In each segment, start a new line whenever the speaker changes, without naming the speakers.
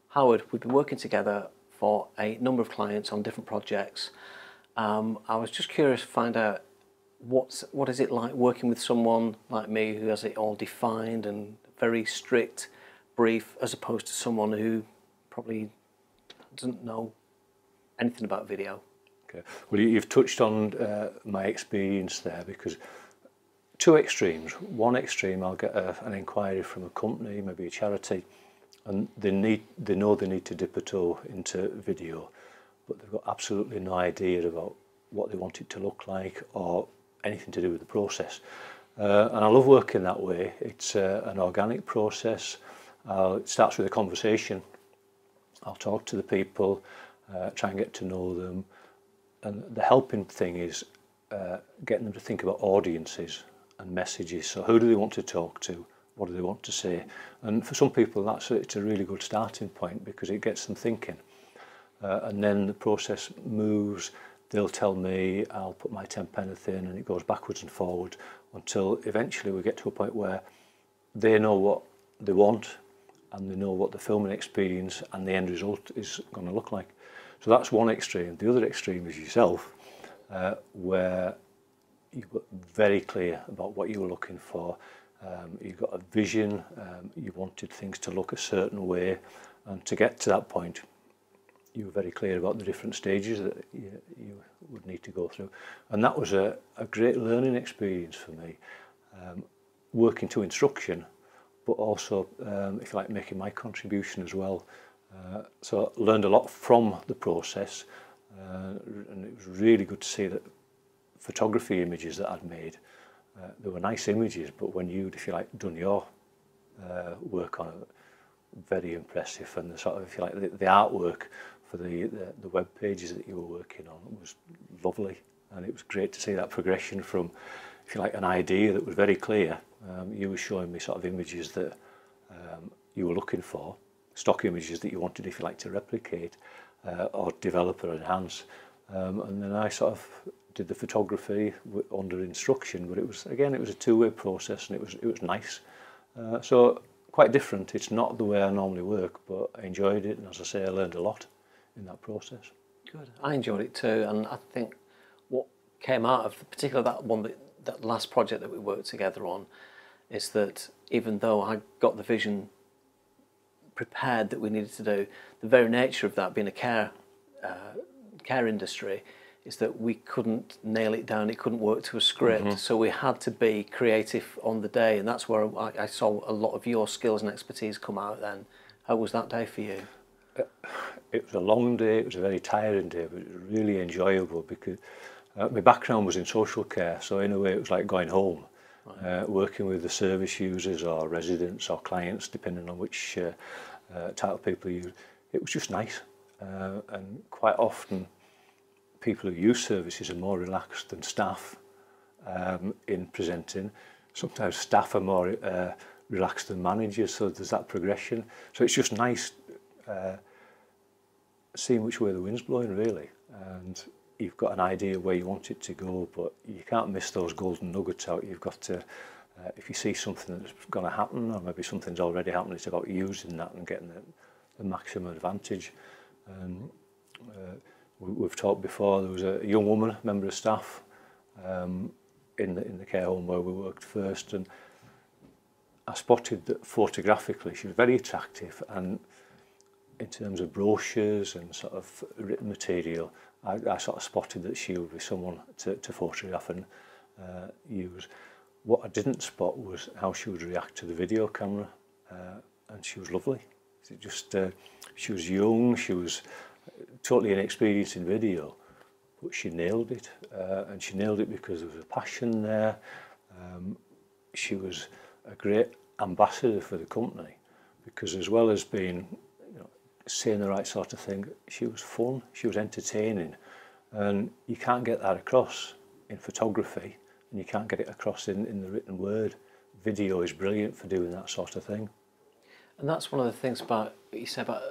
Howard, we've been working together for a number of clients on different projects. I was just curious to find out what is it like working with someone like me who has it all defined and very strict brief, as opposed to someone who probably doesn't know anything about video.
Okay. Well, you've touched on my experience there, because two extremes. One extreme, I'll get an inquiry from a company, maybe a charity, and they know they need to dip a toe into video, but they've got absolutely no idea about what they want it to look like or anything to do with the process. And I love working that way. It's an organic process. It starts with a conversation. I'll talk to the people, try and get to know them. And the helping thing is getting them to think about audiences and messages. So who do they want to talk to? What do they want to say? And for some people, it's a really good starting point, because it gets them thinking. And then the process moves. They'll tell me, I'll put my 10 pence in, and it goes backwards and forwards until eventually we get to a point where they know what they want and they know what the filming experience and the end result is going to look like. So that's one extreme. The other extreme is yourself, where you've got very clear about what you were looking for. You've got a vision, you wanted things to look a certain way, and to get to that point, you were very clear about the different stages that you would need to go through. And that was a great learning experience for me, working to instruction, but also, if you like, making my contribution as well. So I learned a lot from the process, and it was really good to see that photography images that I'd made, they were nice images, but when you'd, if you like, done your work on it, very impressive. And the sort of, if you like, the artwork for the web pages that you were working on was lovely, and it was great to see that progression from, if you like, an idea that was very clear. You were showing me sort of images that you were looking for, stock images that you wanted, if you like, to replicate or develop or enhance, and then I sort of did the photography under instruction. But it was a two-way process, and it was nice. So quite different. It's not the way I normally work, but I enjoyed it, and as I say, I learned a lot in that process.
Good. I enjoyed it too, and I think what came out of particularly that last project that we worked together on, is that even though I got the vision prepared that we needed to do, the very nature of that being a care industry is that we couldn't nail it down, it couldn't work to a script, so we had to be creative on the day, and that's where I saw a lot of your skills and expertise come out then. How was that day for you?
It was a long day, it was a very tiring day, but it was really enjoyable, because my background was in social care, so in a way it was like going home. Right. Working with the service users or residents or clients, depending on which type of people you use. It was just nice, and quite often people who use services are more relaxed than staff in presenting. Sometimes staff are more relaxed than managers, so there's that progression. So it's just nice seeing which way the wind's blowing, really, and you've got an idea where you want it to go, but you can't miss those golden nuggets out. You've got to, if you see something that's going to happen, or maybe something's already happened, it's about using that and getting the maximum advantage. We've talked before, there was a young woman, member of staff, in the care home where we worked first, and I spotted that photographically she was very attractive, and in terms of brochures and sort of written material, I sort of spotted that she would be someone to photograph and use. What I didn't spot was how she would react to the video camera, and she was lovely. She was young, she was totally inexperienced in video, but she nailed it, and she nailed it because there was a passion there. She was a great ambassador for the company, because as well as being, saying the right sort of thing, she was fun, she was entertaining, and you can't get that across in photography, and you can't get it across in the written word. Video is brilliant for doing that sort of thing.
And that's one of the things about what you said about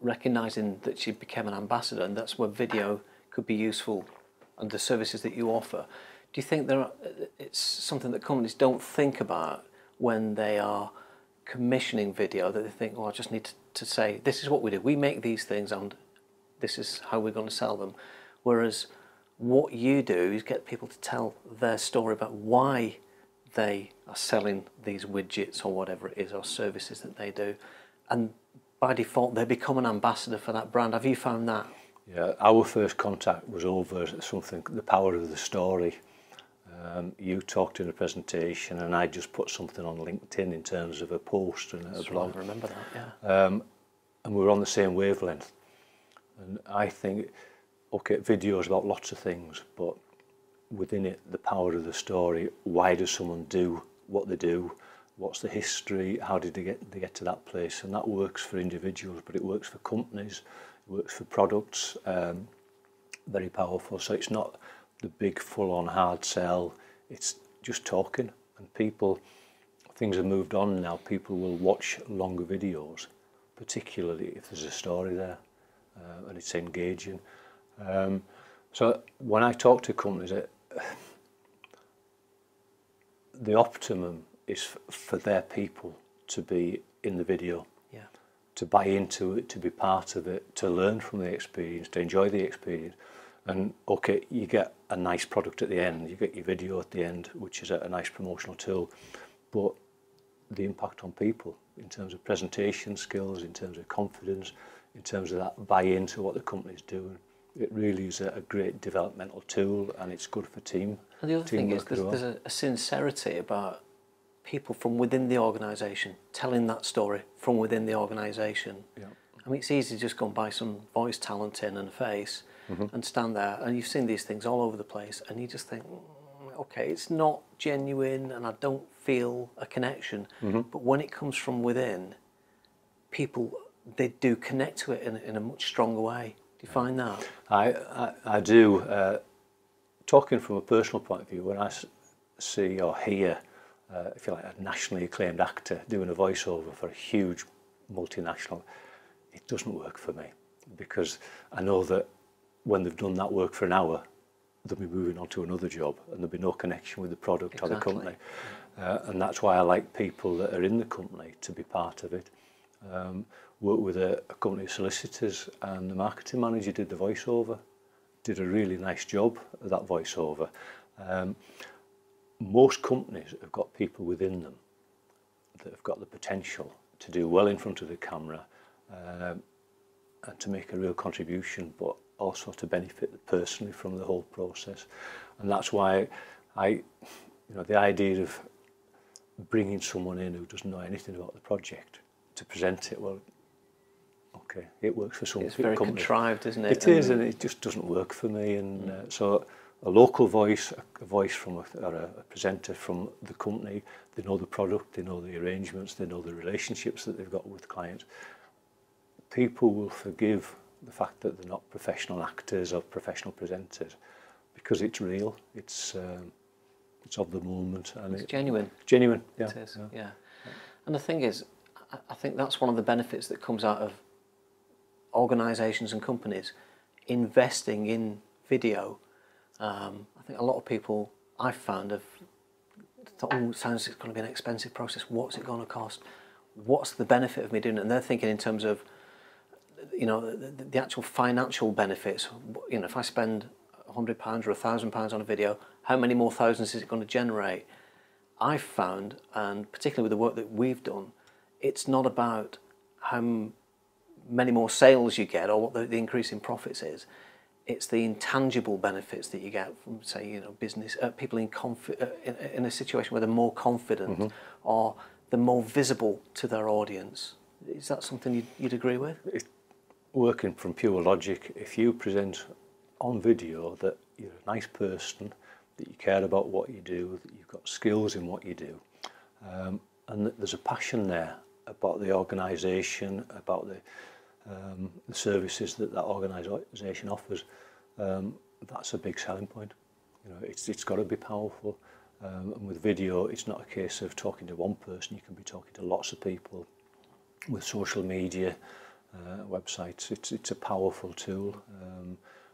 recognising that she became an ambassador, and that's where video could be useful and the services that you offer. Do you think it's something that companies don't think about when they are commissioning video that they think, oh, I just need to say, this is what we do. We make these things and this is how we're going to sell them. Whereas what you do is get people to tell their story about why they are selling these widgets or whatever it is, or services that they do. And by default, they become an ambassador for that brand. Have you found that?
Yeah, our first contact was over something, the power of the story. You talked in a presentation and I just put something on LinkedIn in terms of a post and a blog.
Right, I remember that, yeah.
And we were on the same wavelength. And I think, okay, video is about lots of things, but within it, the power of the story. Why does someone do what they do? What's the history? How did they get to that place? And that works for individuals, but it works for companies, it works for products. Very powerful. So it's not the big full-on hard sell. It's just talking. And people, things have moved on now. People will watch longer videos, particularly if there's a story there and it's engaging. So when I talk to companies, the optimum is for their people to be in the video, to buy into it, to be part of it, to learn from the experience, to enjoy the experience. And okay, you get a nice product at the end, you get your video at the end, which is a nice promotional tool, but the impact on people in terms of presentation skills, in terms of confidence, in terms of that buy-in to what the company's doing, it really is a great developmental tool, and it's good for team.
And the other thing is there's a sincerity about people from within the organisation telling that story from within the organisation.
Yeah.
I mean, it's easy to just go and buy some voice talent in and face and stand there, and you've seen these things all over the place, and you just think, okay, it's not genuine and I don't feel a connection. But when it comes from within, people, they do connect to it in a much stronger way. Do you find that?
I do. Talking from a personal point of view, when I see or hear, if you like, a nationally acclaimed actor doing a voiceover for a huge multinational, it doesn't work for me, because I know that when they've done that work for an hour, they'll be moving on to another job and there'll be no connection with the product or the company. And that's why I like people that are in the company to be part of it. Worked with a company of solicitors, and the marketing manager did the voiceover, did a really nice job of that voiceover. Most companies have got people within them that have got the potential to do well in front of the camera and to make a real contribution, but also to benefit personally from the whole process. And that's why the idea of bringing someone in who doesn't know anything about the project to present it, well, okay, it works for some companies.
It's very contrived, isn't it?
It is, and it just doesn't work for me. And so a local voice, a voice from a presenter from the company, they know the product, they know the arrangements, they know the relationships that they've got with clients. People will forgive the fact that they're not professional actors or professional presenters, because it's real, it's of the moment, and
it's genuine.
Genuine, yeah.
It is, yeah. And the thing is, I think that's one of the benefits that comes out of organisations and companies investing in video. I think a lot of people I've found have thought, oh, it sounds it's going to be an expensive process. What's it going to cost? What's the benefit of me doing it? And they're thinking in terms of, you know, the actual financial benefits. You know, if I spend £100 or £1,000 on a video, how many more thousands is it going to generate? I've found, and particularly with the work that we've done, it's not about how many more sales you get or what the increase in profits is. It's the intangible benefits that you get from, say, you know, business people in a situation where they're more confident or they're more visible to their audience. Is that something you'd agree with?
Working from pure logic, if you present on video that you're a nice person, that you care about what you do, that you've got skills in what you do, and that there's a passion there about the organisation, about the services that organisation offers, that's a big selling point. You know, it's got to be powerful. And with video, it's not a case of talking to one person. You can be talking to lots of people. With social media, websites, it's a powerful tool,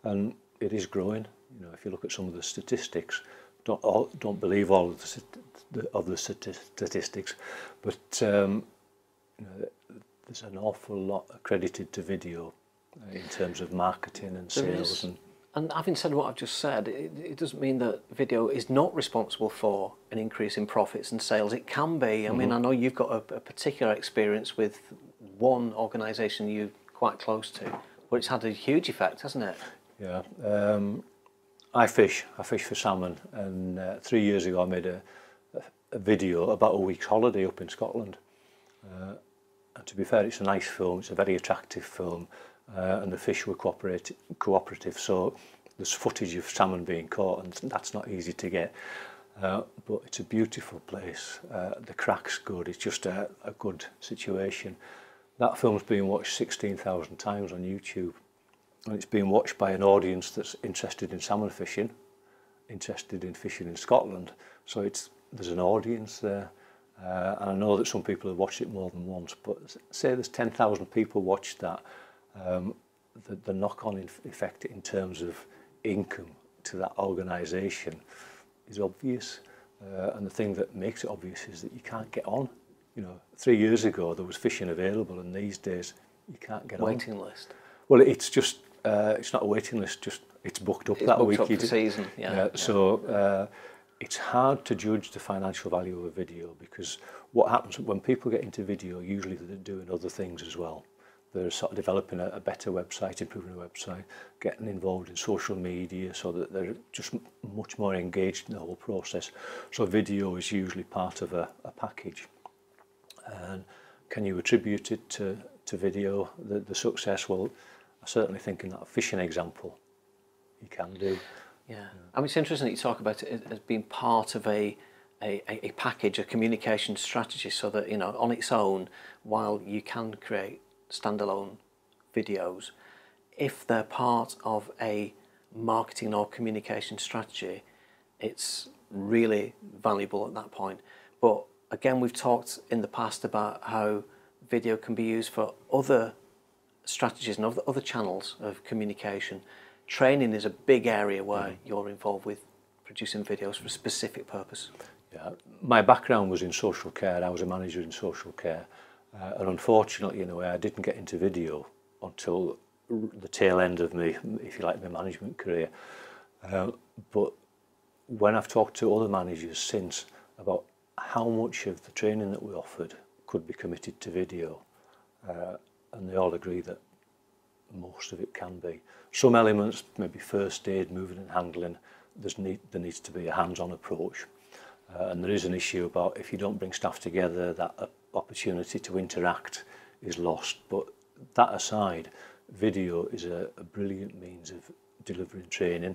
and it is growing. You know, if you look at some of the statistics, don't believe all of the statistics, but you know, there's an awful lot accredited to video in terms of marketing and sales.
And having said what I've just said, it doesn't mean that video is not responsible for an increase in profits and sales. It can be. I mean, I know you've got a particular experience with one organisation you're quite close to, but it's had a huge effect, hasn't it?
Yeah. I fish for salmon, and 3 years ago I made a video about a week's holiday up in Scotland. And to be fair, it's a nice film, it's a very attractive film, and the fish were cooperative, so there's footage of salmon being caught, and that's not easy to get. But it's a beautiful place, the crack's good, it's just a good situation. That film's been watched 16,000 times on YouTube, and it's being watched by an audience that's interested in salmon fishing, interested in fishing in Scotland, so there's an audience there. And I know that some people have watched it more than once, but say there's 10,000 people watched that, the knock-on effect in terms of income to that organisation is obvious. And the thing that makes it obvious is that you can't get on. You know, 3 years ago there was fishing available, and these days you can't get on.
Waiting list.
Well, it's just it's not a waiting list, just it's booked up that week.
It's booked up for season. Yeah.
So it's hard to judge the financial value of a video, because what happens when people get into video, usually they're doing other things as well. They're sort of developing a better website, improving a website, getting involved in social media, so that they're just much more engaged in the whole process. So video is usually part of a package. And can you attribute it to video, the success? Well, I certainly think in that fishing example, you can do.
Yeah, I mean, it's interesting that you talk about it as being part of a package, a communication strategy, so that, you know, on its own, while you can create standalone videos, if they're part of a marketing or communication strategy, it's really valuable at that point. But again, we've talked in the past about how video can be used for other strategies and other channels of communication. Training is a big area where you're involved with producing videos for a specific purpose.
Yeah, my background was in social care. I was a manager in social care, and unfortunately, in a way, I didn't get into video until the tail end of me, if you like, my management career. But when I've talked to other managers since about how much of the training that we offered could be committed to video, and they all agree that most of it can be. Some elements, maybe first aid, moving and handling, there needs to be a hands-on approach. And there is an issue about if you don't bring staff together, that opportunity to interact is lost. But that aside, video is a brilliant means of delivering training,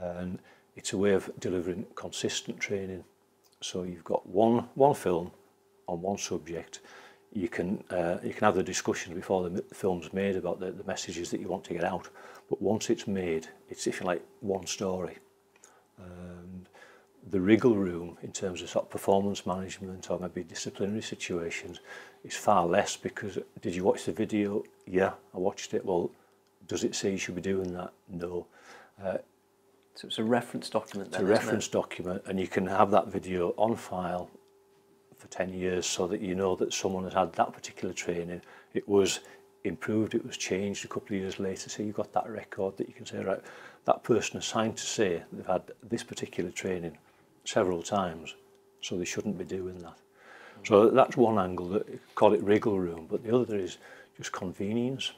and it's a way of delivering consistent training. So you've got one film on one subject. You can have the discussion before the film's made about the messages that you want to get out. But once it's made, it's, if you like, one story. And the wriggle room in terms of sort of performance management or maybe disciplinary situations is far less, because did you watch the video? Yeah, I watched it. Well, does it say you should be doing that? No.
So it's a reference document then,
it's a reference document, and you can have that video on file for 10 years, so that you know that someone has had that particular training. It was improved, it was changed a couple of years later, so you've got that record that you can say, right, that person is signed to say they've had this particular training several times, so they shouldn't be doing that. So that's one angle, call it wriggle room, but the other is just convenience.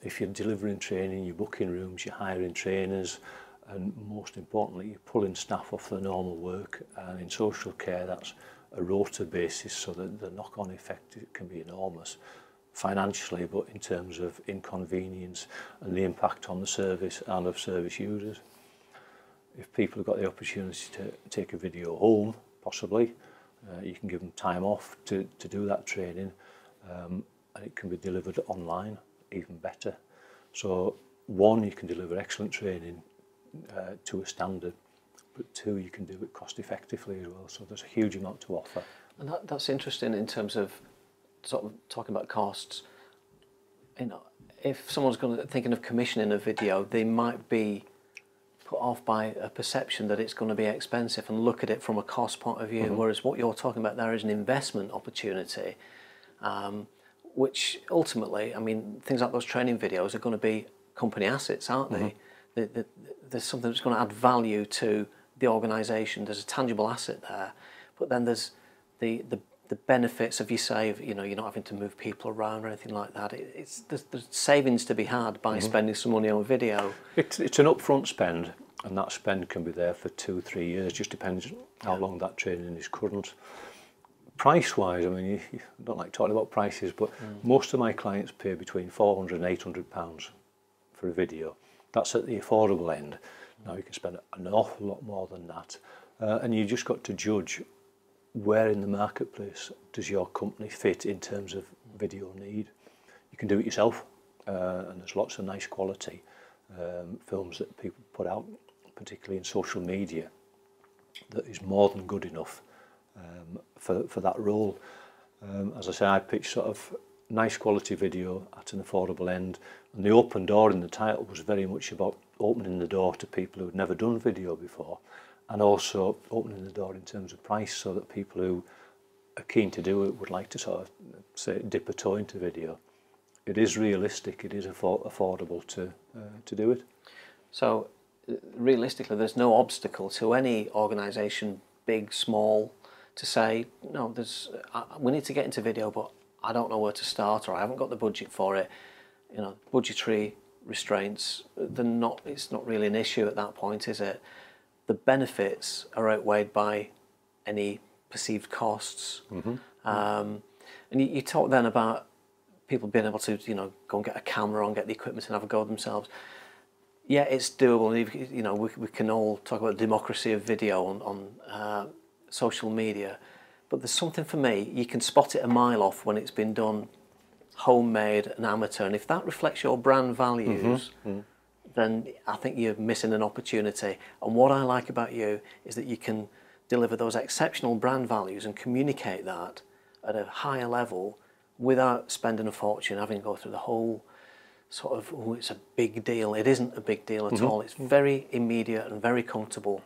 If you're delivering training, you're booking rooms, you're hiring trainers, and most importantly, you're pulling staff off the normal work, and in social care that's a rota basis, so that the knock-on effect can be enormous financially, but in terms of inconvenience and the impact on the service and of service users. If people have got the opportunity to take a video home, possibly, you can give them time off to do that training, and it can be delivered online, even better. So one, you can deliver excellent training to a standard, but two, you can do it cost effectively as well. So there's a huge amount to offer.
And that's interesting in terms of sort of talking about costs. You know, if someone's thinking of commissioning a video, they might be put off by a perception that it's going to be expensive and look at it from a cost point of view. Whereas what you're talking about there is an investment opportunity. which ultimately, I mean, things like those training videos are going to be company assets, aren't they? There's something that's going to add value to the organisation. There's a tangible asset there, but then there's the benefits of, you save, you know, you're not having to move people around or anything like that. There's savings to be had by spending some money on video.
It's an upfront spend, and that spend can be there for 2-3 years, just depends how long that training is current. Price-wise, I mean, you don't like talking about prices, but most of my clients pay between £400 and £800 for a video. That's at the affordable end. Now you can spend an awful lot more than that, and you just got to judge where in the marketplace does your company fit in terms of video need. You can do it yourself, and there's lots of nice quality films that people put out, particularly in social media, that is more than good enough for that role. As I say, I pitch sort of nice quality video at an affordable end, and the open door in the title was very much about opening the door to people who had never done video before, and also opening the door in terms of price, so that people who are keen to do it would like to sort of, say, dip a toe into video. It is realistic, it is affordable to do it.
So realistically, there's no obstacle to any organisation, big, small, to say, no, we need to get into video, but I don't know where to start, or I haven't got the budget for it. You know, budgetary restraints, it's not really an issue at that point, is it? The benefits are outweighed by any perceived costs. And you talk then about people being able to, you know, go and get a camera and get the equipment and have a go themselves. Yeah, it's doable. You know, we can all talk about the democracy of video on social media, but there's something for me, you can spot it a mile off when it's been done homemade and amateur, and if that reflects your brand values, then I think you're missing an opportunity. And what I like about you is that you can deliver those exceptional brand values and communicate that at a higher level without spending a fortune, having to go through the whole sort of, oh, it's a big deal. It isn't a big deal at all. It's very immediate and very comfortable.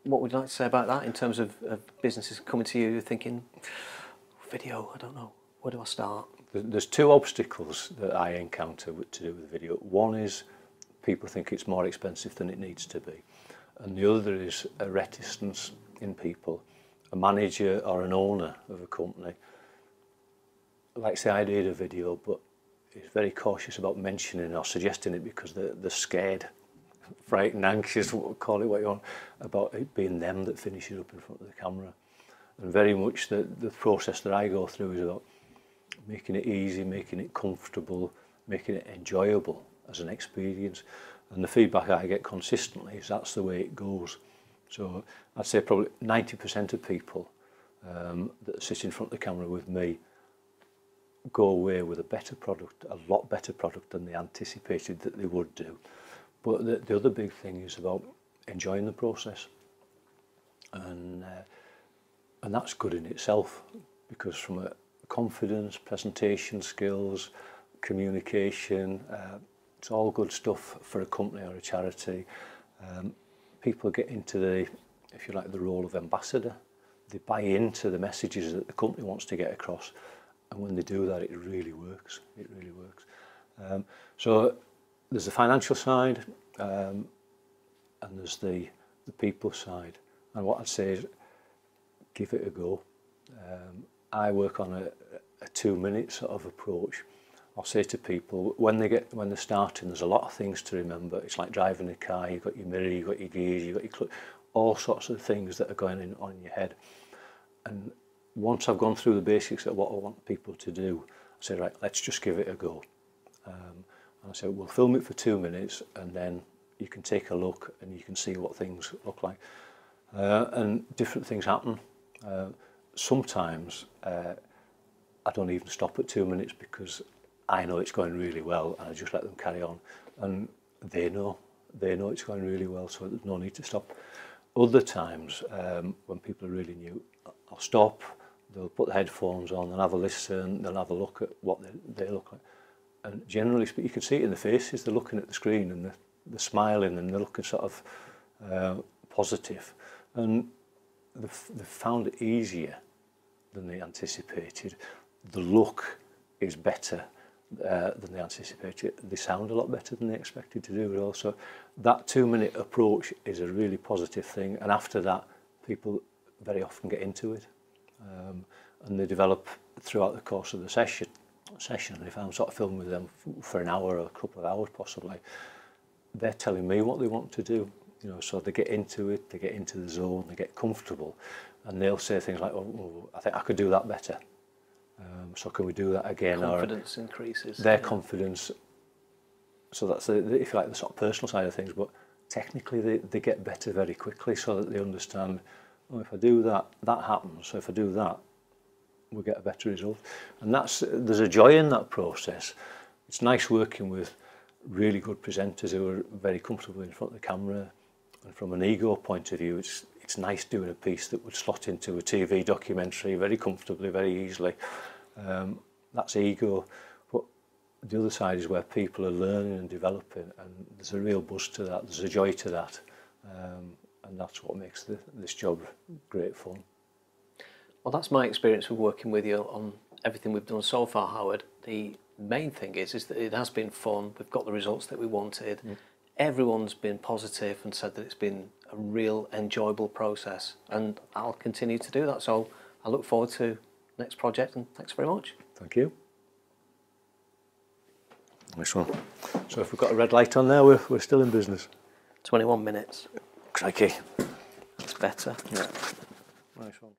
What would you like to say about that in terms of businesses coming to you thinking, video, I don't know, where do I start?
There's two obstacles that I encounter to do with video. One is people think it's more expensive than it needs to be, and the other is a reticence in people. A manager or an owner of a company, like say I did a video, but is very cautious about mentioning or suggesting it because they're scared, frightened, anxious, call it what you want, about it being them that finishes up in front of the camera. And very much the process that I go through is about making it easy, making it comfortable, making it enjoyable as an experience. And the feedback I get consistently is that's the way it goes. So I'd say probably 90% of people that sit in front of the camera with me go away with a better product, a lot better product than they anticipated that they would do. But the other big thing is about enjoying the process. And that's good in itself, because from a confidence, presentation skills, communication, it's all good stuff for a company or a charity. People get into the, if you like, the role of ambassador. They buy into the messages that the company wants to get across, and when they do that, it really works. It really works. So there's the financial side, and there's the people side. And what I'd say is, give it a go. I work on a 2-minute sort of approach. I'll say to people, when they're starting, there's a lot of things to remember. It's like driving a car. You've got your mirror, you've got your gears, you've got your clutch, all sorts of things that are going on in your head. And once I've gone through the basics of what I want people to do, I say, right, let's just give it a go. And I say, we'll film it for 2 minutes, and then you can take a look and you can see what things look like. And different things happen. Sometimes I don't even stop at 2 minutes because I know it's going really well, and I just let them carry on. And they know it's going really well, so there's no need to stop. Other times, when people are really new, I'll stop, they'll put the headphones on, they'll have a listen, they'll have a look at what they look like. And generally speaking, you can see it in the faces, they're looking at the screen and they're smiling and they're looking sort of positive. And they've found it easier than they anticipated. The look is better than they anticipated. They sound a lot better than they expected to do. Also, that 2-minute approach is a really positive thing, and after that, people very often get into it, and they develop throughout the course of the session. And if I'm sort of filming with them for an hour or a couple of hours possibly, they're telling me what they want to do. You know, so they get into it, they get into the zone, they get comfortable, and they'll say things like, "Oh, I think I could do that better. So can we do that again?"
Confidence increases.
Their confidence. So that's if you like the sort of personal side of things, but technically they get better very quickly, so that they understand, oh, if I do that, that happens. So if I do that, we get a better result. And there's a joy in that process. It's nice working with really good presenters who are very comfortable in front of the camera. And from an ego point of view, it's nice doing a piece that would slot into a TV documentary very comfortably, very easily. That's ego. But the other side is where people are learning and developing, and there's a real buzz to that, there's a joy to that. And that's what makes this job great fun.
Well, that's my experience with working with you on everything we've done so far, Howard. The main thing is that it has been fun. We've got the results that we wanted. Everyone's been positive and said that it's been a real enjoyable process, and I'll continue to do that. So I look forward to next project, and thanks very much.
Thank you. Nice one. So if we've got a red light on there, we're still in business.
21 minutes.
Crikey.
It's better.
Yeah. Nice one.